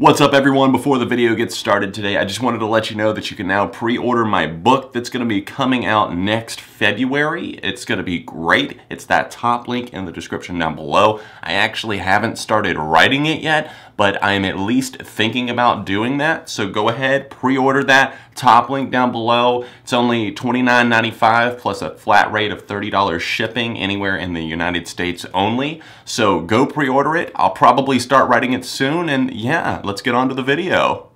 What's up everyone? Before the video gets started today, I just wanted to let you know that you can now pre-order my book that's going to be coming out next February. It's going to be great. It's that top link in the description down below. I actually haven't started writing it yet, but I'm at least thinking about doing that. So go ahead, pre-order that. Top link down below. It's only $29.95 plus a flat rate of $30 shipping anywhere in the United States only. So go pre-order it. I'll probably start writing it soon, and yeah, let's get on to the video.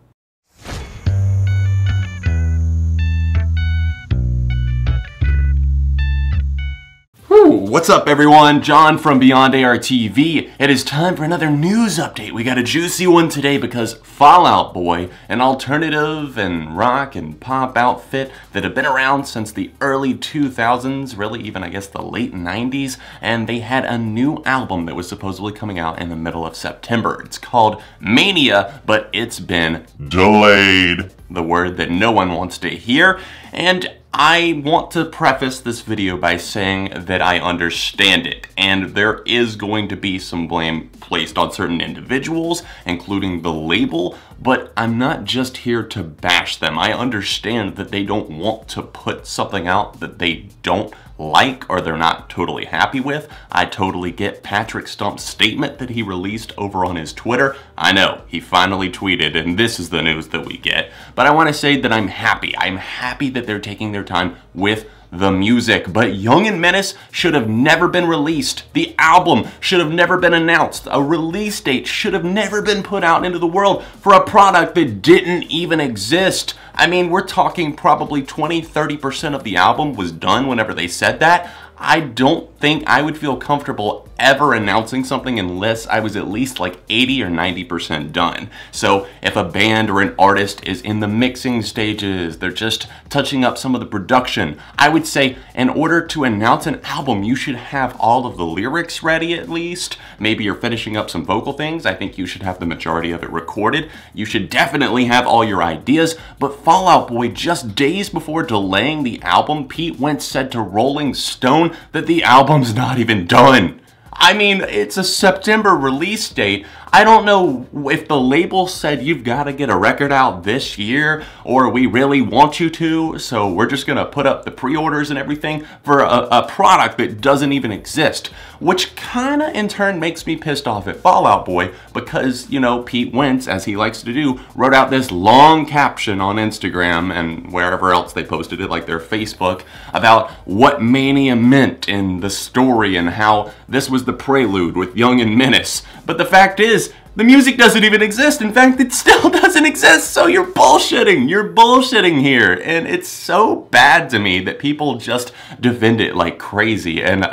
What's up everyone? John from Beyond AR TV. It is time for another news update. We got a juicy one today because Fall Out Boy, an alternative and rock and pop outfit that have been around since the early 2000s, really even I guess the late 90s, and they had a new album that was supposedly coming out in the middle of September. It's called Mania, but it's been delayed. The word that no one wants to hear. And I want to preface this video by saying that I understand it, and there is going to be some blame placed on certain individuals, including the label, but I'm not just here to bash them. I understand that they don't want to put something out that they don't like or they're not totally happy with. I totally get Patrick Stump's statement that he released over on his Twitter. I know, he finally tweeted, and this is the news that we get. But I want to say that I'm happy. I'm happy that they're taking their time with the music, but Young and Menace should have never been released. The album should have never been announced. A release date should have never been put out into the world for a product that didn't even exist. I mean, we're talking probably 20-30% of the album was done whenever they said that. I don't think I would feel comfortable ever announcing something unless I was at least like 80 or 90% done. So if a band or an artist is in the mixing stages, they're just touching up some of the production, I would say in order to announce an album, you should have all of the lyrics ready at least. Maybe you're finishing up some vocal things. I think you should have the majority of it recorded. You should definitely have all your ideas, but Fall Out Boy, just days before delaying the album, Pete Wentz said to Rolling Stone that the album's not even done. I mean, it's a September release date. I don't know if the label said you've got to get a record out this year or we really want you to, so we're just going to put up the pre-orders and everything for a product that doesn't even exist, which kind of in turn makes me pissed off at Fall Out Boy because, you know, Pete Wentz, as he likes to do, wrote out this long caption on Instagram and wherever else they posted it, like their Facebook, about what Mania meant in the story and how this was the prelude with Young and Menace. But the fact is, the music doesn't even exist. In fact, it still doesn't exist, so you're bullshitting. You're bullshitting here. And it's so bad to me that people just defend it like crazy. And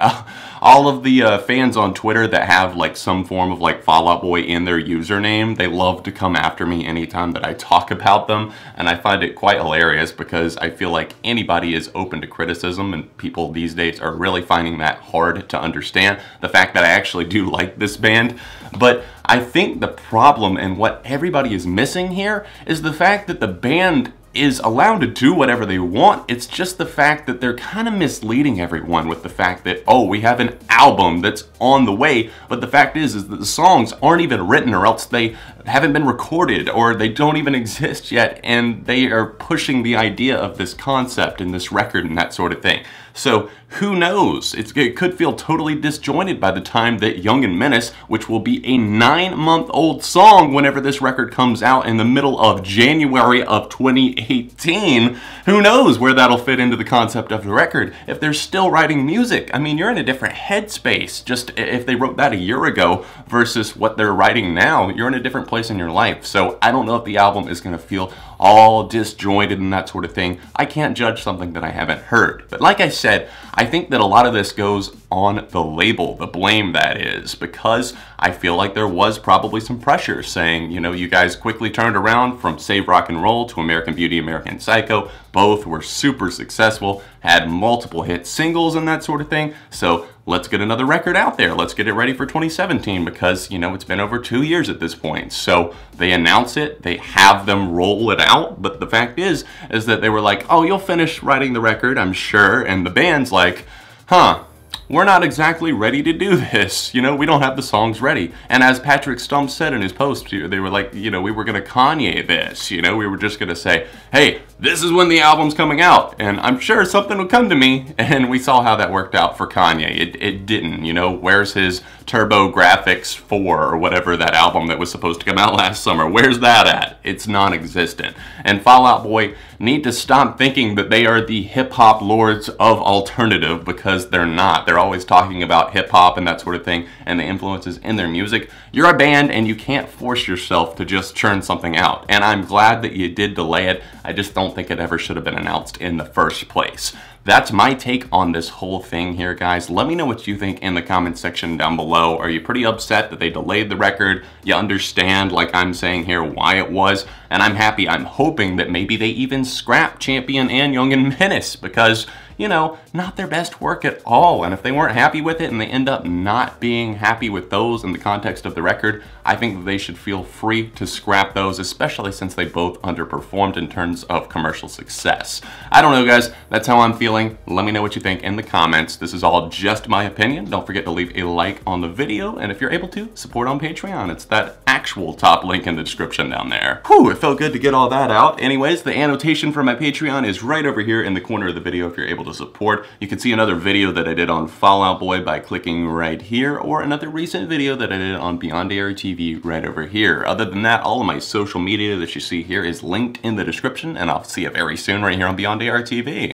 all of the fans on Twitter that have like some form of like Fall Out Boy in their username, they love to come after me anytime that I talk about them. And I find it quite hilarious because I feel like anybody is open to criticism and people these days are really finding that hard to understand. The fact that I actually do like this band. But I think the problem and what everybody is missing here is the fact that the band is allowed to do whatever they want. It's just the fact that they're kind of misleading everyone with the fact that, oh, we have an album that's on the way, but the fact is that the songs aren't even written or else they haven't been recorded or they don't even exist yet, and they are pushing the idea of this concept and this record and that sort of thing. So who knows? It could feel totally disjointed by the time that Young and Menace, which will be a 9-month-old song whenever this record comes out in the middle of January of 2018, who knows where that'll fit into the concept of the record if they're still writing music. I mean, you're in a different headspace. Just if they wrote that a year ago versus what they're writing now, you're in a different place in your life. So I don't know if the album is going to feel all disjointed and that sort of thing. I can't judge something that I haven't heard. But like I said, I think that a lot of this goes on the label, the blame that is, because I feel like there was probably some pressure saying, you know, you guys quickly turned around from Save Rock and Roll to American Beauty, American Psycho. Both were super successful, had multiple hit singles and that sort of thing. So let's get another record out there. Let's get it ready for 2017 because, you know, it's been over 2 years at this point. So they announce it, they have them roll it out. But the fact is that they were like, oh, you'll finish writing the record, I'm sure. And the band's like, huh, we're not exactly ready to do this. You know, we don't have the songs ready. And as Patrick Stump said in his post, they were like, you know, we were going to Kanye this. You know, we were just going to say, hey, this is when the album's coming out. And I'm sure something will come to me. And we saw how that worked out for Kanye. It didn't, you know. Where's his Turbo Graphics 4 or whatever that album that was supposed to come out last summer? Where's that at? It's non-existent. And Fall Out Boy need to stop thinking that they are the hip-hop lords of alternative, because they're not. They're always talking about hip-hop and that sort of thing and the influences in their music. You're a band and you can't force yourself to just churn something out. And I'm glad that you did delay it. I just don't think it ever should have been announced in the first place. That's my take on this whole thing here, guys. Let me know what you think in the comment section down below. Are you pretty upset that they delayed the record? You understand, like I'm saying here, why it was? And I'm happy. I'm hoping that maybe they even scrap Champion and Young and Menace, because, you know, not their best work at all. And if they weren't happy with it and they end up not being happy with those in the context of the record, I think that they should feel free to scrap those, especially since they both underperformed in terms of commercial success. I don't know, guys. That's how I'm feeling. Let me know what you think in the comments. This is all just my opinion. Don't forget to leave a like on the video, and if you're able to, support on Patreon. It's that actual top link in the description down there. Whew, it felt good to get all that out. Anyways, the annotation for my Patreon is right over here in the corner of the video if you're able to support. You can see another video that I did on Fall Out Boy by clicking right here, or another recent video that I did on Beyond AR TV right over here. Other than that, all of my social media that you see here is linked in the description, and I'll see you very soon right here on Beyond AR TV.